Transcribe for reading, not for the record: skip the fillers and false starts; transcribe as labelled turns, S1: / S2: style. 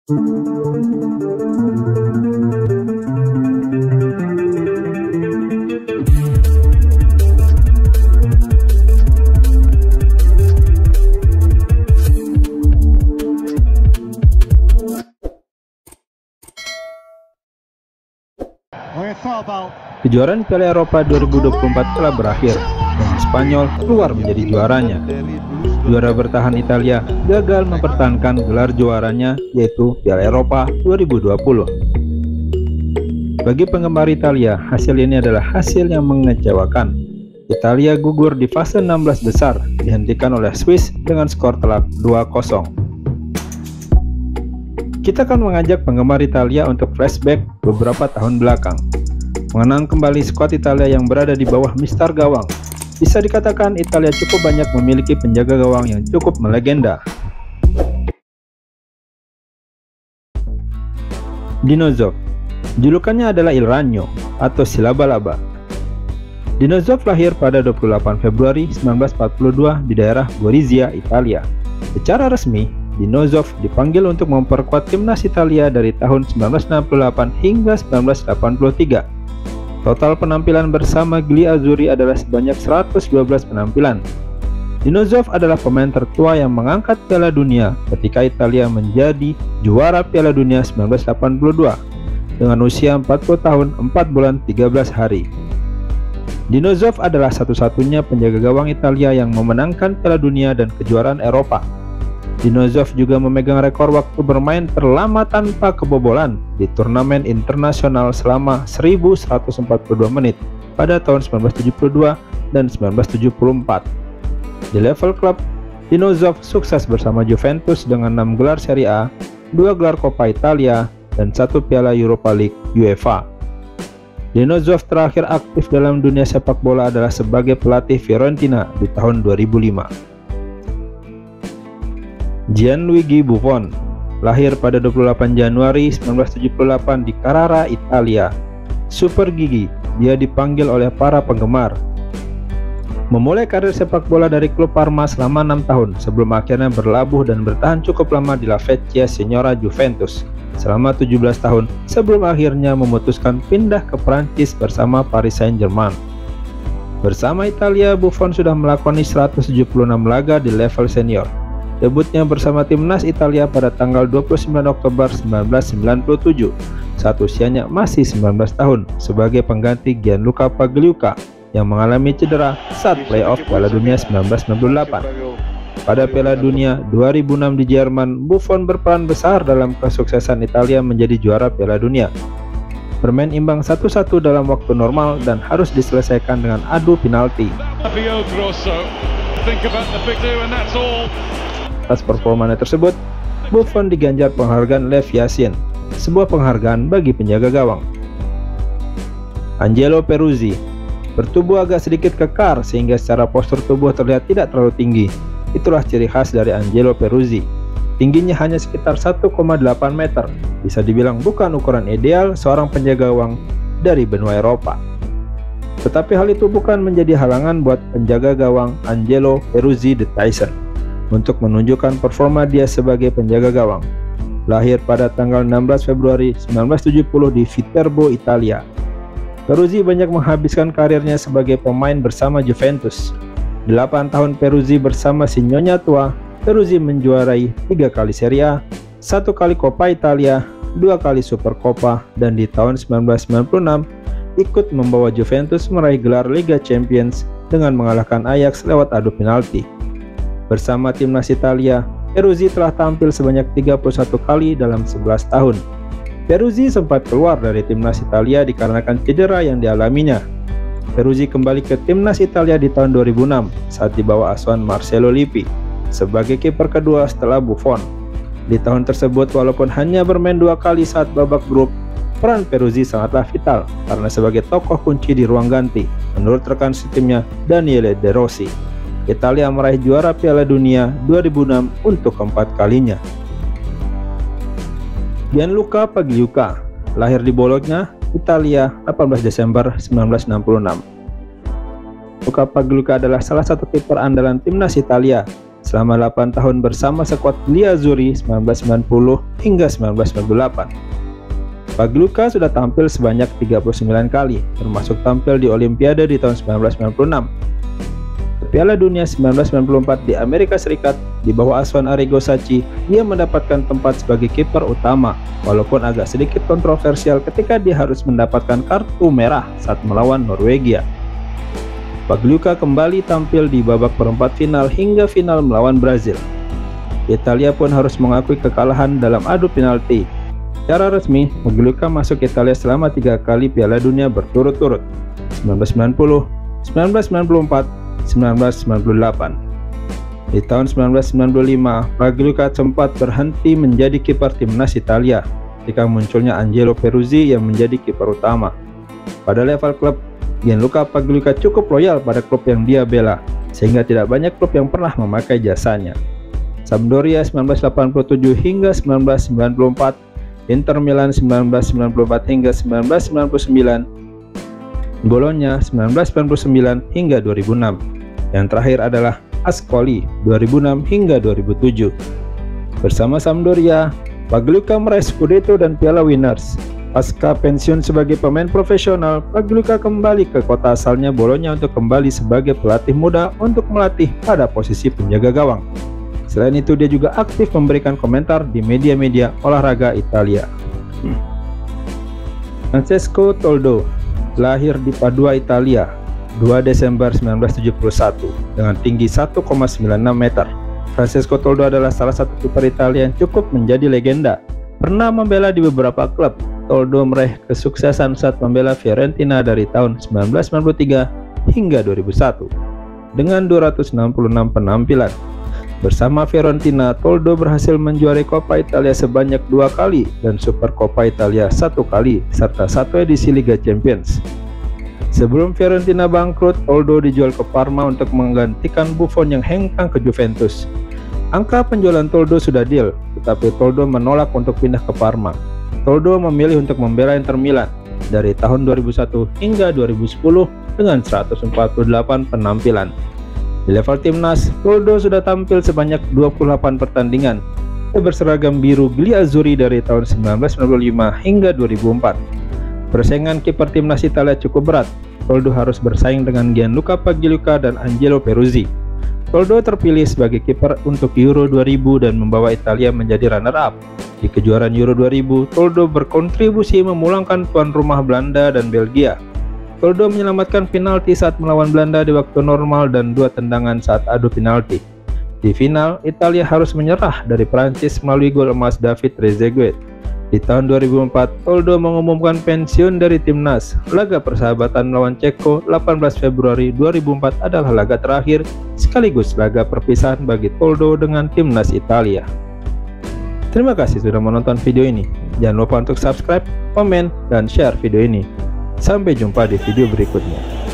S1: Kejuaraan Piala Eropa 2024 telah berakhir dan Spanyol keluar menjadi juaranya. Juara bertahan Italia gagal mempertahankan gelar juaranya, yaitu Piala Eropa 2020. Bagi penggemar Italia, hasil ini adalah hasil yang mengecewakan. Italia gugur di fase 16 besar, dihentikan oleh Swiss dengan skor telak 2-0. Kita akan mengajak penggemar Italia untuk flashback beberapa tahun belakang, mengenang kembali skuad Italia yang berada di bawah mistar gawang. Bisa dikatakan Italia cukup banyak memiliki penjaga gawang yang cukup melegenda. Dino Zoff, julukannya adalah Il Ragno atau si laba-laba. Dino Zoff lahir pada 28 Februari 1942 di daerah Gorizia, Italia. Secara resmi, Dino Zoff dipanggil untuk memperkuat timnas Italia dari tahun 1968 hingga 1983. Total penampilan bersama Gli Azzurri adalah sebanyak 112 penampilan. Dino Zoff adalah pemain tertua yang mengangkat Piala Dunia ketika Italia menjadi juara Piala Dunia 1982 dengan usia 40 tahun 4 bulan 13 hari. Dino Zoff adalah satu-satunya penjaga gawang Italia yang memenangkan Piala Dunia dan kejuaraan Eropa. Dino Zoff juga memegang rekor waktu bermain terlama tanpa kebobolan di turnamen internasional selama 1142 menit pada tahun 1972 dan 1974. Di level klub, Dino Zoff sukses bersama Juventus dengan 6 gelar Serie A, 2 gelar Coppa Italia, dan 1 Piala Europa League UEFA. Dino Zoff terakhir aktif dalam dunia sepak bola adalah sebagai pelatih Fiorentina di tahun 2005. Gianluigi Buffon lahir pada 28 Januari 1978 di Carrara, Italia. Super gigi, dia dipanggil oleh para penggemar. Memulai karir sepak bola dari klub Parma selama 6 tahun sebelum akhirnya berlabuh dan bertahan cukup lama di La Vecchia Signora Juventus selama 17 tahun sebelum akhirnya memutuskan pindah ke Prancis bersama Paris Saint-Germain. Bersama Italia, Buffon sudah melakoni 176 laga di level senior. Debutnya bersama timnas Italia pada tanggal 29 Oktober 1997 saat usianya masih 19 tahun sebagai pengganti Gianluca Pagliuca yang mengalami cedera saat playoff Piala Dunia 1998. Pada Piala Dunia 2006 di Jerman, Buffon berperan besar dalam kesuksesan Italia menjadi juara Piala Dunia. Bermain imbang 1-1 dalam waktu normal dan harus diselesaikan dengan adu penalti. Atas performanya tersebut, Buffon diganjar penghargaan Lev Yashin, sebuah penghargaan bagi penjaga gawang. Angelo Peruzzi bertubuh agak sedikit kekar sehingga secara postur tubuh terlihat tidak terlalu tinggi. Itulah ciri khas dari Angelo Peruzzi. Tingginya hanya sekitar 1,8 meter, bisa dibilang bukan ukuran ideal seorang penjaga gawang dari benua Eropa. Tetapi hal itu bukan menjadi halangan buat penjaga gawang Angelo Peruzzi de Tyson untuk menunjukkan performa dia sebagai penjaga gawang. Lahir pada tanggal 16 Februari 1970 di Viterbo, Italia. Peruzzi banyak menghabiskan karirnya sebagai pemain bersama Juventus. 8 tahun Peruzzi bersama si Nyonya tua, Peruzzi menjuarai 3 kali Serie A, 1 kali Coppa Italia, 2 kali Supercoppa, dan di tahun 1996 ikut membawa Juventus meraih gelar Liga Champions dengan mengalahkan Ajax lewat adu penalti. Bersama timnas Italia, Peruzzi telah tampil sebanyak 31 kali dalam 11 tahun. Peruzzi sempat keluar dari timnas Italia dikarenakan cedera yang dialaminya. Peruzzi kembali ke timnas Italia di tahun 2006 saat dibawa asuhan Marcello Lippi sebagai kiper kedua setelah Buffon. Di tahun tersebut, walaupun hanya bermain 2 kali saat babak grup, peran Peruzzi sangatlah vital karena sebagai tokoh kunci di ruang ganti, menurut rekan setimnya Daniele De Rossi. Italia meraih juara Piala Dunia 2006 untuk keempat kalinya. Gianluca Pagliuca lahir di Bologna, Italia, 18 Desember 1966. Luca Pagliuca adalah salah satu kiper andalan timnas Italia. selama 8 tahun bersama skuad Nerazzurri 1990 hingga 1998. Pagliuca sudah tampil sebanyak 39 kali, termasuk tampil di Olimpiade di tahun 1996. Piala Dunia 1994 di Amerika Serikat di bawah asuhan Arrigo Sacchi, dia mendapatkan tempat sebagai kiper utama, walaupun agak sedikit kontroversial ketika dia harus mendapatkan kartu merah saat melawan Norwegia. Pagliuca kembali tampil di babak perempat final hingga final melawan Brazil. Italia pun harus mengakui kekalahan dalam adu penalti. Secara resmi, Pagliuca masuk Italia selama 3 kali Piala Dunia berturut-turut, 1990, 1994, 1998. Di tahun 1995, Pagliuca sempat berhenti menjadi kiper timnas Italia ketika munculnya Angelo Peruzzi yang menjadi kiper utama. Pada level klub, Gianluca Pagliuca cukup loyal pada klub yang dia bela, sehingga tidak banyak klub yang pernah memakai jasanya. Sampdoria 1987 hingga 1994, Inter Milan 1994 hingga 1999, Bologna 1999 hingga 2006. Yang terakhir adalah Ascoli 2006 hingga 2007. Bersama Sampdoria, Pagliuca meraih Scudetto dan Piala Winners. Pasca pensiun sebagai pemain profesional, Pagliuca kembali ke kota asalnya Bologna untuk kembali sebagai pelatih muda untuk melatih pada posisi penjaga gawang. Selain itu, dia juga aktif memberikan komentar di media-media olahraga Italia. Francesco Toldo lahir di Padua, Italia, 2 Desember 1971 dengan tinggi 1,96 meter. Francesco Toldo adalah salah satu kiper Italia yang cukup menjadi legenda. Pernah membela di beberapa klub, Toldo meraih kesuksesan saat membela Fiorentina dari tahun 1993 hingga 2001 dengan 266 penampilan. Bersama Fiorentina, Toldo berhasil menjuarai Coppa Italia sebanyak 2 kali dan Supercoppa Italia 1 kali, serta 1 edisi Liga Champions. Sebelum Fiorentina bangkrut, Toldo dijual ke Parma untuk menggantikan Buffon yang hengkang ke Juventus. Angka penjualan Toldo sudah deal, tetapi Toldo menolak untuk pindah ke Parma. Toldo memilih untuk membela Inter Milan dari tahun 2001 hingga 2010 dengan 148 penampilan. Di level timnas, Toldo sudah tampil sebanyak 28 pertandingan. Dia berseragam biru Nerazzurri dari tahun 1995 hingga 2004. Persaingan kiper timnas Italia cukup berat. Toldo harus bersaing dengan Gianluca Pagliuca dan Angelo Peruzzi. Toldo terpilih sebagai kiper untuk Euro 2000 dan membawa Italia menjadi runner-up. Di kejuaraan Euro 2000, Toldo berkontribusi memulangkan tuan rumah Belanda dan Belgia. Toldo menyelamatkan penalti saat melawan Belanda di waktu normal dan 2 tendangan saat adu penalti. Di final, Italia harus menyerah dari Prancis melalui gol emas David Trezeguet. Di tahun 2004, Toldo mengumumkan pensiun dari timnas. Laga persahabatan melawan Ceko 18 Februari 2004 adalah laga terakhir sekaligus laga perpisahan bagi Toldo dengan timnas Italia. Terima kasih sudah menonton video ini. Jangan lupa untuk subscribe, komen, dan share video ini. Sampai jumpa di video berikutnya.